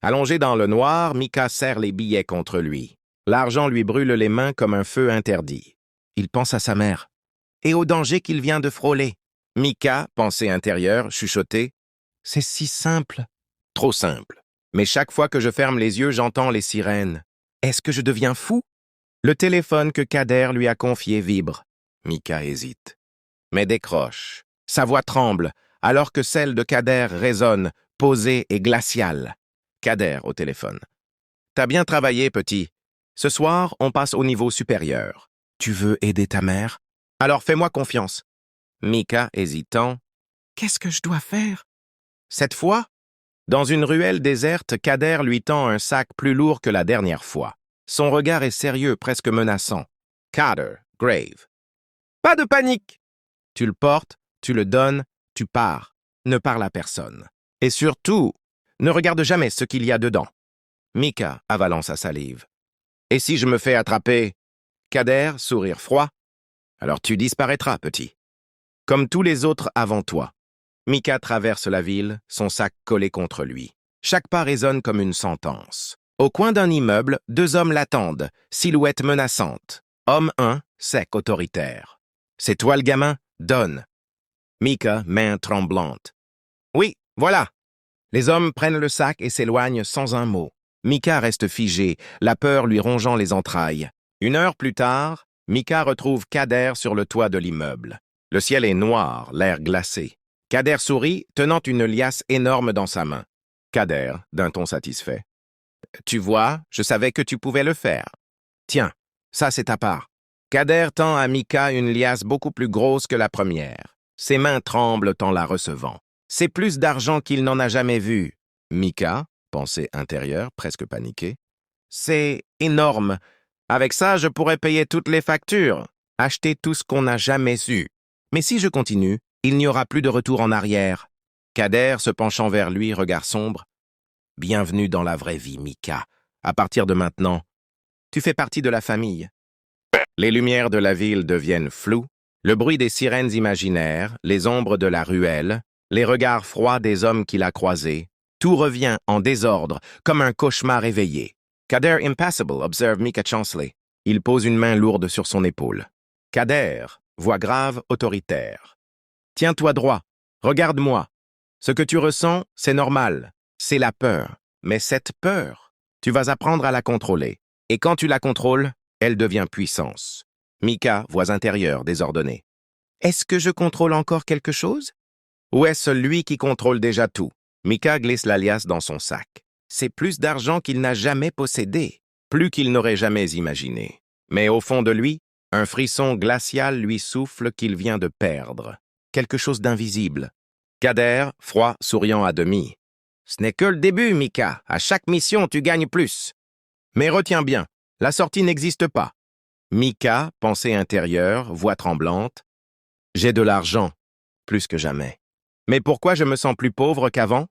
Allongé dans le noir, Mika serre les billets contre lui. L'argent lui brûle les mains comme un feu interdit. Il pense à sa mère. Et au danger qu'il vient de frôler. Mika, pensée intérieure, chuchotait. C'est si simple. Trop simple. Mais chaque fois que je ferme les yeux, j'entends les sirènes. Est-ce que je deviens fou? Le téléphone que Kader lui a confié vibre. Mika hésite. Mais décroche. Sa voix tremble, alors que celle de Kader résonne, posée et glaciale. Kader au téléphone. T'as bien travaillé, petit. Ce soir, on passe au niveau supérieur. Tu veux aider ta mère? Alors fais-moi confiance. Mika, hésitant. Qu'est-ce que je dois faire? Cette fois? Dans une ruelle déserte, Kader lui tend un sac plus lourd que la dernière fois. Son regard est sérieux, presque menaçant. Kader, grave. Pas de panique! Tu le portes, tu le donnes, tu pars. Ne parle à personne. Et surtout, ne regarde jamais ce qu'il y a dedans. Mika, avalant sa salive. Et si je me fais attraper? Kader, sourire froid. Alors tu disparaîtras, petit. Comme tous les autres avant toi. Mika traverse la ville, son sac collé contre lui. Chaque pas résonne comme une sentence. Au coin d'un immeuble, deux hommes l'attendent, silhouette menaçante. Homme 1, sec, autoritaire. C'est toi le gamin? Donne. Mika, main tremblante. Oui, voilà. Les hommes prennent le sac et s'éloignent sans un mot. Mika reste figé, la peur lui rongeant les entrailles. 1 heure plus tard, Mika retrouve Kader sur le toit de l'immeuble. Le ciel est noir, l'air glacé. Kader sourit, tenant une liasse énorme dans sa main. Kader, d'un ton satisfait. Tu vois, je savais que tu pouvais le faire. Tiens, ça c'est ta part. Kader tend à Mika une liasse beaucoup plus grosse que la première. Ses mains tremblent en la recevant. C'est plus d'argent qu'il n'en a jamais vu. Mika, pensée intérieure, presque paniquée. C'est énorme. Avec ça, je pourrais payer toutes les factures, acheter tout ce qu'on n'a jamais eu. Mais si je continue, il n'y aura plus de retour en arrière. Kader, se penchant vers lui, regard sombre. Bienvenue dans la vraie vie, Mika. À partir de maintenant, tu fais partie de la famille. Les lumières de la ville deviennent floues, le bruit des sirènes imaginaires, les ombres de la ruelle, les regards froids des hommes qu'il a croisés. Tout revient en désordre, comme un cauchemar éveillé. Kader impassible, observe Mika Chansley. Il pose une main lourde sur son épaule. Kader, voix grave, autoritaire. Tiens-toi droit, regarde-moi. Ce que tu ressens, c'est normal. C'est la peur. Mais cette peur, tu vas apprendre à la contrôler. Et quand tu la contrôles, elle devient puissance. Mika, voix intérieure, désordonnée. Est-ce que je contrôle encore quelque chose? Ou est-ce lui qui contrôle déjà tout? Mika glisse l'alias dans son sac. C'est plus d'argent qu'il n'a jamais possédé, plus qu'il n'aurait jamais imaginé. Mais au fond de lui, un frisson glacial lui souffle qu'il vient de perdre. Quelque chose d'invisible. Kader, froid, souriant à demi. Ce n'est que le début, Mika. À chaque mission, tu gagnes plus. Mais retiens bien, la sortie n'existe pas. Mika, pensée intérieure, voix tremblante. J'ai de l'argent, plus que jamais. Mais pourquoi je me sens plus pauvre qu'avant?